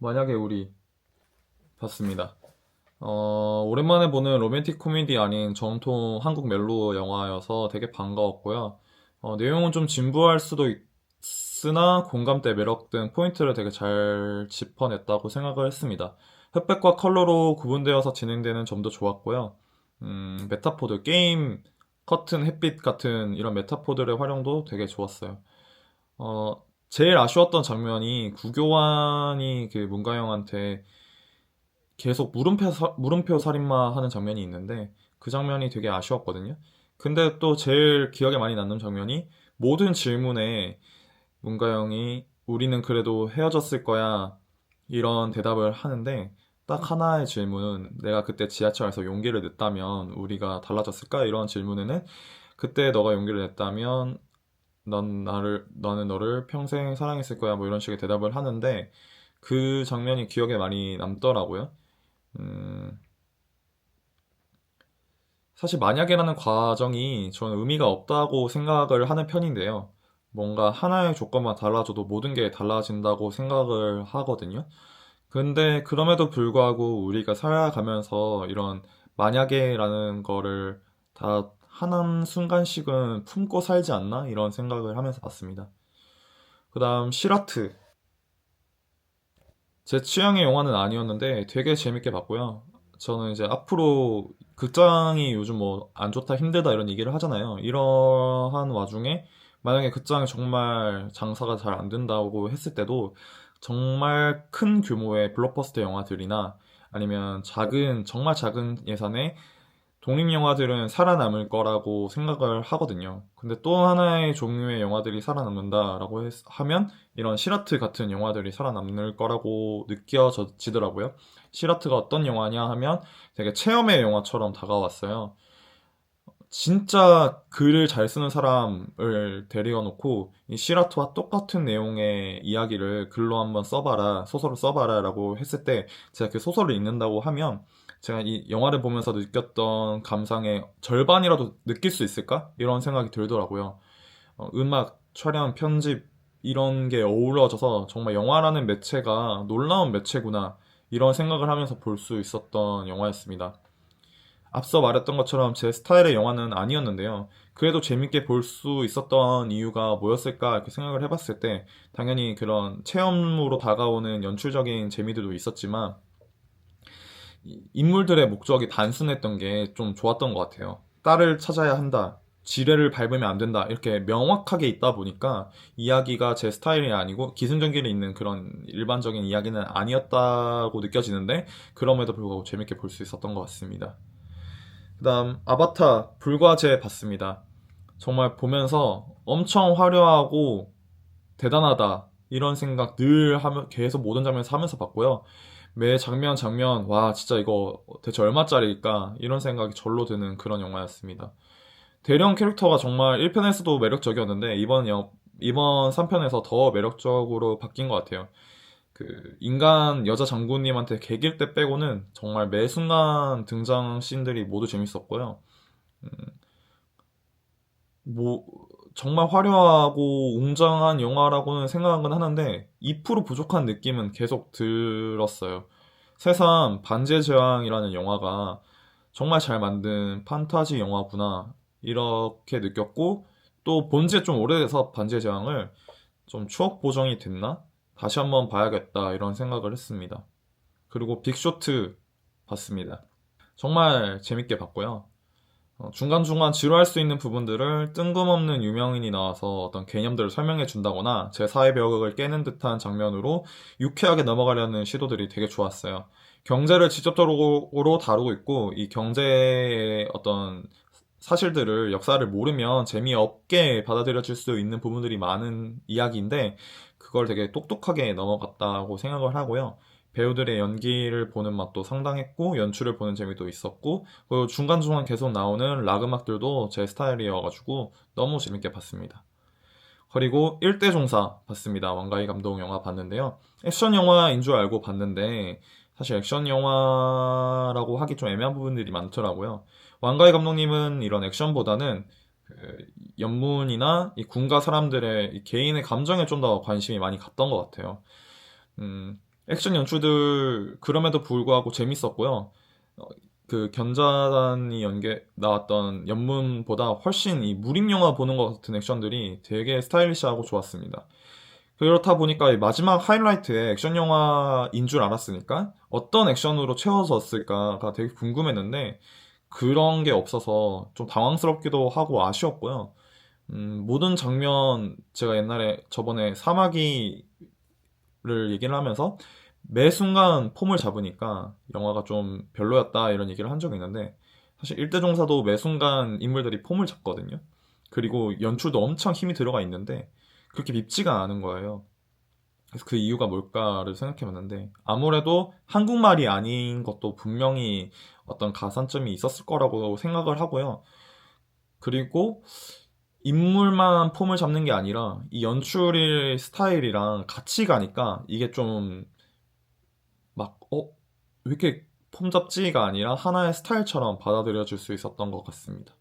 만약에 우리 봤습니다. 오랜만에 보는 로맨틱 코미디 아닌 정통 한국 멜로 영화여서 되게 반가웠고요. 내용은 좀 진부할 수도 있으나 공감대, 매력 등 포인트를 되게 잘 짚어냈다고 생각을 했습니다. 흑백과 컬러로 구분되어서 진행되는 점도 좋았고요. 메타포드, 게임, 커튼, 햇빛 같은 이런 메타포들의 활용도 되게 좋았어요. 제일 아쉬웠던 장면이 구교환이 그 문가영한테 계속 물음표 살인마 하는 장면이 있는데 그 장면이 되게 아쉬웠거든요. 근데 또 제일 기억에 많이 남는 장면이 모든 질문에 문가영이 우리는 그래도 헤어졌을 거야 이런 대답을 하는데 딱 하나의 질문은 내가 그때 지하철에서 용기를 냈다면 우리가 달라졌을까? 이런 질문에는 그때 너가 용기를 냈다면 나는 너를 평생 사랑했을 거야 뭐 이런 식의 대답을 하는데 그 장면이 기억에 많이 남더라고요. 음, 사실 만약에라는 과정이 저는 의미가 없다고 생각을 하는 편인데요. 뭔가 하나의 조건만 달라져도 모든 게 달라진다고 생각을 하거든요. 근데 그럼에도 불구하고 우리가 살아가면서 이런 만약에라는 거를 다 한 순간씩은 품고 살지 않나? 이런 생각을 하면서 봤습니다. 그 다음 시라트. 제 취향의 영화는 아니었는데 되게 재밌게 봤고요. 저는 이제 앞으로 극장이 요즘 뭐 안 좋다, 힘들다 이런 얘기를 하잖아요. 이러한 와중에 만약에 극장이 정말 장사가 잘 안 된다고 했을 때도 정말 큰 규모의 블록버스터 영화들이나 아니면 정말 작은 예산의 독립영화들은 살아남을 거라고 생각을 하거든요. 근데 또 하나의 종류의 영화들이 살아남는다라고 하면 이런 시라트 같은 영화들이 살아남을 거라고 느껴지더라고요. 시라트가 어떤 영화냐 하면 되게 체험의 영화처럼 다가왔어요. 진짜 글을 잘 쓰는 사람을 데리어 놓고 이 시라트와 똑같은 내용의 이야기를 글로 한번 써봐라, 소설을 써봐라 라고 했을 때 제가 그 소설을 읽는다고 하면 제가 이 영화를 보면서 느꼈던 감상의 절반이라도 느낄 수 있을까? 이런 생각이 들더라고요. 음악, 촬영, 편집 이런 게 어우러져서 정말 영화라는 매체가 놀라운 매체구나 이런 생각을 하면서 볼 수 있었던 영화였습니다. 앞서 말했던 것처럼 제 스타일의 영화는 아니었는데요. 그래도 재밌게 볼 수 있었던 이유가 뭐였을까 이렇게 생각을 해봤을 때 당연히 그런 체험으로 다가오는 연출적인 재미들도 있었지만 인물들의 목적이 단순했던 게 좀 좋았던 것 같아요. 딸을 찾아야 한다. 지뢰를 밟으면 안 된다. 이렇게 명확하게 있다 보니까 이야기가 제 스타일이 아니고 기승전결이 있는 그런 일반적인 이야기는 아니었다고 느껴지는데 그럼에도 불구하고 재밌게 볼 수 있었던 것 같습니다. 그다음 아바타 불과제 봤습니다. 정말 보면서 엄청 화려하고 대단하다 이런 생각 늘 하면 계속 모든 장면에서 하면서 봤고요. 매 장면 장면 와 진짜 이거 대체 얼마짜리일까 이런 생각이 절로 드는 그런 영화였습니다. 대령 캐릭터가 정말 1편에서도 매력적이었는데 이번 3편에서 더 매력적으로 바뀐 것 같아요. 그 인간 여자 장군님한테 개길 때 빼고는 정말 매 순간 등장 씬들이 모두 재밌었고요. 뭐 정말 화려하고 웅장한 영화라고는 생각은 하는데 2% 부족한 느낌은 계속 들었어요. 새삼 반지의 제왕이라는 영화가 정말 잘 만든 판타지 영화구나 이렇게 느꼈고 또 본지 좀 오래돼서 반지의 제왕을 좀 추억 보정이 됐나? 다시 한번 봐야겠다 이런 생각을 했습니다. 그리고 빅쇼트 봤습니다. 정말 재밌게 봤고요. 중간중간 지루할 수 있는 부분들을 뜬금없는 유명인이 나와서 어떤 개념들을 설명해 준다거나 제 사회 벽을 깨는 듯한 장면으로 유쾌하게 넘어가려는 시도들이 되게 좋았어요. 경제를 직접적으로 다루고 있고 이 경제의 어떤 사실들을 역사를 모르면 재미없게 받아들여질 수 있는 부분들이 많은 이야기인데 그걸 되게 똑똑하게 넘어갔다고 생각을 하고요. 배우들의 연기를 보는 맛도 상당했고 연출을 보는 재미도 있었고 그 중간중간 계속 나오는 락 음악들도 제 스타일이어가지고 너무 재밌게 봤습니다. 그리고 일대종사 봤습니다. 왕가희 감독 영화 봤는데요. 액션 영화인 줄 알고 봤는데 사실 액션 영화라고 하기 좀 애매한 부분들이 많더라고요. 왕가희 감독님은 이런 액션보다는 그 연문이나 이 군가 사람들의 이 개인의 감정에 좀 더 관심이 많이 갔던 것 같아요. 액션 연출들 그럼에도 불구하고 재밌었고요. 어, 그 견자단이 연계 나왔던 연문보다 훨씬 이 무림 영화 보는 것 같은 액션들이 되게 스타일리시하고 좋았습니다. 그렇다 보니까 이 마지막 하이라이트에 액션 영화인 줄 알았으니까 어떤 액션으로 채워졌을까가 되게 궁금했는데 그런 게 없어서 좀 당황스럽기도 하고 아쉬웠고요. 모든 장면 제가 옛날에 저번에 사마귀를 얘기를 하면서 매 순간 폼을 잡으니까 영화가 좀 별로였다 이런 얘기를 한 적이 있는데 사실 일대종사도 매 순간 인물들이 폼을 잡거든요. 그리고 연출도 엄청 힘이 들어가 있는데 그렇게 밉지가 않은 거예요. 그래서 그 이유가 뭘까를 생각해 봤는데 아무래도 한국말이 아닌 것도 분명히 어떤 가산점이 있었을 거라고 생각을 하고요. 그리고 인물만 폼을 잡는 게 아니라 이 연출의 스타일이랑 같이 가니까 이게 좀 막, 왜 이렇게 폼 잡지가 아니라 하나의 스타일처럼 받아들여질 수 있었던 것 같습니다.